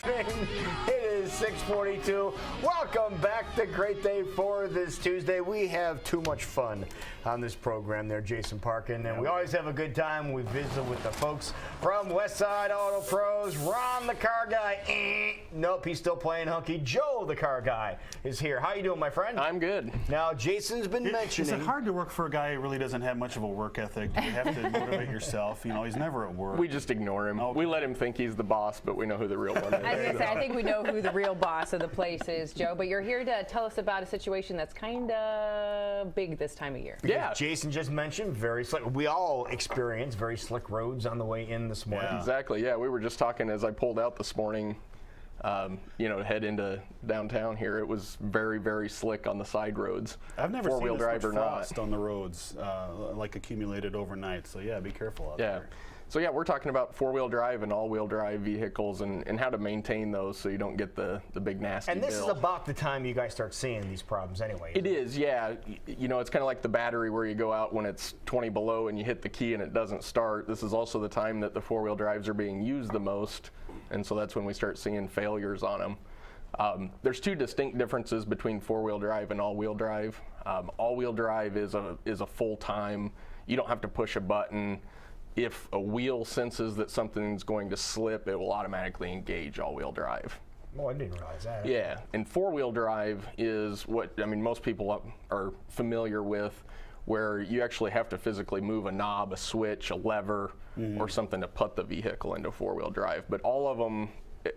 It is 6:42. Welcome back to Great Day for this Tuesday. We have too much fun on this program there, Jason Parkin, and we always have a good time. We visit with the folks from Westside Auto Pros. Ron, the car guy, nope, he's still playing hunky. Joe, the car guy, is here. How you doing, my friend? I'm good. Now, Jason's been mentioning... Is it hard to work for a guy who really doesn't have much of a work ethic? Do you have to motivate yourself? You know, he's never at work. We just ignore him. Okay. We let him think he's the boss, but we know who the real one is. I was going to say, I think we know who the real boss of the place is, Joe, but you're here to tell us about a situation that's kind of big this time of year. Yeah. Jason just mentioned very slick. We all experience very slick roads on the way in this morning. Yeah. Exactly, yeah. We were just talking as I pulled out this morning, to head into downtown here. It was very, very slick on the side roads. I've never four-wheel seen this drive much frost on the roads, like accumulated overnight. So yeah, be careful out there. So yeah, we're talking about four-wheel drive and all-wheel drive vehicles and how to maintain those so you don't get the big nasty And this bill. is about the time you guys start seeing these problems anyway. It is, yeah. You know, it's kind of like the battery where you go out when it's 20 below and you hit the key and it doesn't start. This is also the time that the four-wheel drives are being used the most, and so that's when we start seeing failures on them. There's two distinct differences between four-wheel drive and all-wheel drive. All-wheel drive is a full-time, you don't have to push a button. If a wheel senses that something's going to slip, it will automatically engage all-wheel drive. Oh, I didn't realize that. Yeah, and four-wheel drive is what, most people are familiar with, where you actually have to physically move a knob, a switch, a lever, or something to put the vehicle into four-wheel drive. But all of them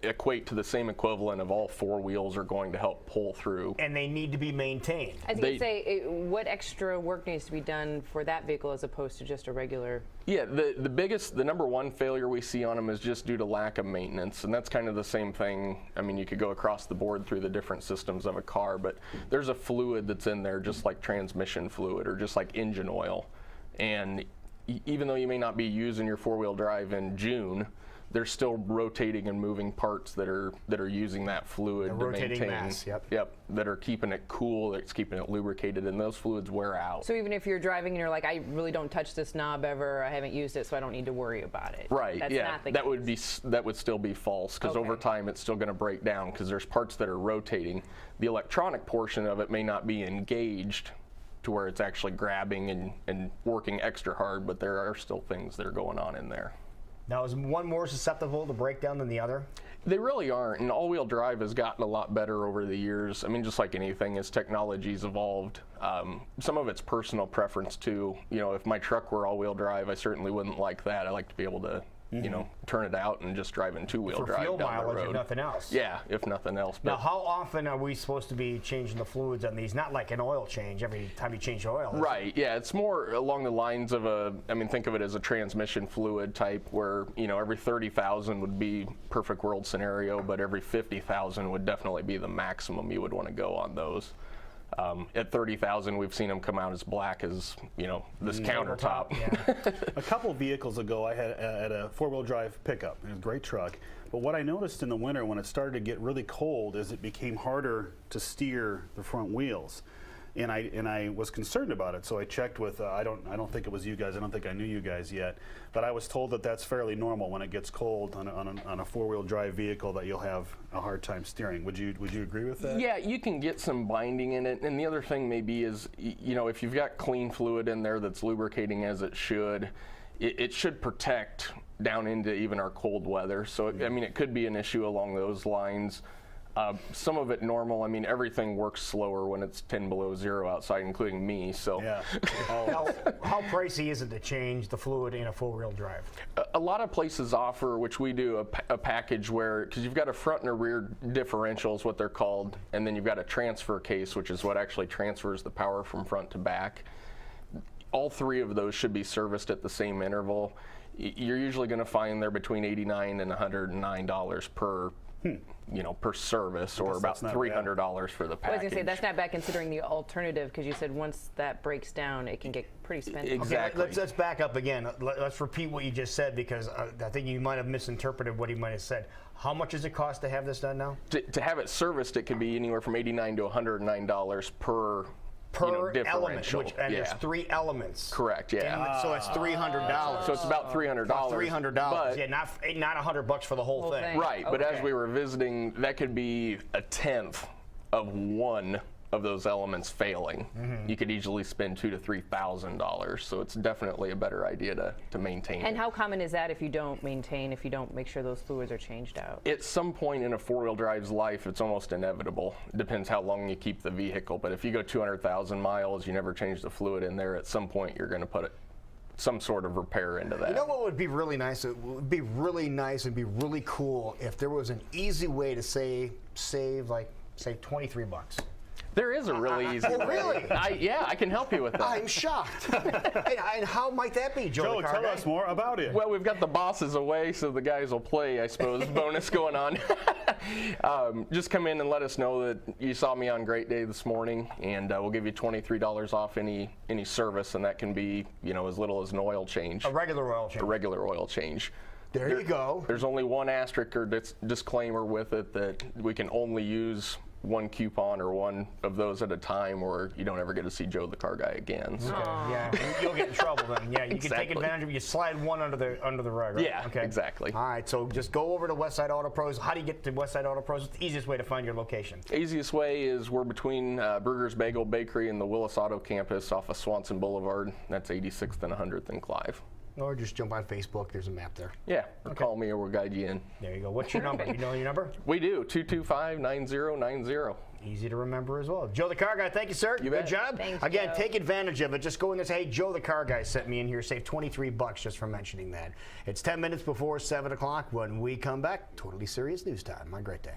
equate to the same equivalent of all four wheels are going to help pull through. And they need to be maintained. I was going to say, what extra work needs to be done for that vehicle as opposed to just a regular? Yeah, the number one failure we see on them is just due to lack of maintenance, and that's kind of the same thing. You could go across the board through the different systems of a car, but there's a fluid that's in there just like transmission fluid or just like engine oil. And even though you may not be using your four-wheel drive in June, they're still rotating and moving parts that are using that fluid to maintain. Mass, yep. That are keeping it cool, that's keeping it lubricated, and those fluids wear out. So even if you're driving and you're like, I really don't touch this knob ever, I haven't used it, so I don't need to worry about it. Right. That's not the case. That would still be false, because over time it's still going to break down because there's parts that are rotating. The electronic portion of it may not be engaged to where it's actually grabbing and working extra hard, but there are still things that are going on in there. Now, is one more susceptible to breakdown than the other? They really aren't, and all-wheel drive has gotten a lot better over the years. Just like anything, as technology's evolved, some of it's personal preference too. If my truck were all-wheel drive, I certainly wouldn't like that. I like to be able to, turn it out and just drive in two-wheel drive fuel down the mileage, road. if nothing else. Yeah, if nothing else. Now, how often are we supposed to be changing the fluids on these? Not like an oil change every time you change oil. Right, yeah, it's more along the lines of think of it as a transmission fluid type where, every 30,000 would be perfect world scenario, but every 50,000 would definitely be the maximum you would want to go on those. At 30,000, we've seen them come out as black as, this countertop. Yeah. A couple vehicles ago, I had a four-wheel drive pickup. It was a great truck. But what I noticed in the winter when it started to get really cold is it became harder to steer the front wheels. And I was concerned about it, so I checked with, I don't think it was you guys, I don't think I knew you guys yet, but I was told that that's fairly normal when it gets cold on a four-wheel drive vehicle, that you'll have a hard time steering. Would you agree with that? Yeah, you can get some binding in it, and the other thing maybe is, if you've got clean fluid in there that's lubricating as it should, it should protect down into even our cold weather. So, it could be an issue along those lines. Some of it normal. Everything works slower when it's 10 below zero outside, including me. So, yeah. How pricey is it to change the fluid in a four-wheel drive? A lot of places offer, which we do, a package where, because you've got a front and a rear differential is what they're called, and then you've got a transfer case, which is what actually transfers the power from front to back. All three of those should be serviced at the same interval. You're usually going to find they're between $89 and $109 per per service, or about $300 for the package. I was going to say, that's not bad considering the alternative, because you said once that breaks down, it can get pretty expensive. Exactly. Okay, let's back up again. Let's repeat what you just said, because I think you might have misinterpreted what he might have said. How much does it cost to have this done now? To have it serviced, it could be anywhere from $89 to $109 per per element, differential. and there's 3 elements. Correct. Yeah. So it's $300. So it's about $300. $300. But Yeah, not $100 for the whole thing. right. But as Okay. we were visiting, that could be a tenth of one of those elements failing. You could easily spend $2,000 to $3,000. So it's definitely a better idea to maintain And it. how common is that if you don't maintain, if you don't make sure those fluids are changed out? At some point in a four-wheel drive's life, it's almost inevitable. It depends how long you keep the vehicle. But if you go 200,000 miles, you never change the fluid in there, at some point you're going to put some sort of repair into that. You know what would be really nice? It would be really nice and be really cool if there was an easy way to save like, say, $23. There is a really easy way. Really? Yeah, I can help you with that. I'm shocked. and how might that be, Joe? Joe, the car tell guy? us more about it. Well, we've got the bosses away, so the guys will play, I suppose, bonus going on. Just come in and let us know that you saw me on Great Day this morning, and we'll give you $23 off any service, and that can be, as little as an oil change. A regular oil change. A regular oil change. There you go. There's only one asterisk or disclaimer with it, that we can only use one coupon or one of those at a time, or you don't ever get to see Joe the car guy again. So. Okay, yeah, you'll get in trouble then. Yeah, you can take Exactly. advantage of it. You slide one under the rug, right? Yeah, okay. exactly. All right, so just go over to Westside Auto Pros. How do you get to Westside Auto Pros? It's the easiest way to find your location. Easiest way is we're between Burger's Bagel Bakery and the Willis Auto Campus off of Swanson Boulevard. That's 86th and 100th and Clive. Or just jump on Facebook. There's a map there. Yeah, or call me or we'll guide you in. There you go. What's your number? You know your number? We do, 225-9090. Easy to remember as well. Joe the Car Guy, thank you, sir. You Good bet. job. Thanks, Again, Joe. take advantage of it. Just go in there and say, hey, Joe the Car Guy sent me in here. Save $23 just for mentioning that. It's 10 minutes before 7 o'clock. When we come back, totally serious news time. My great day.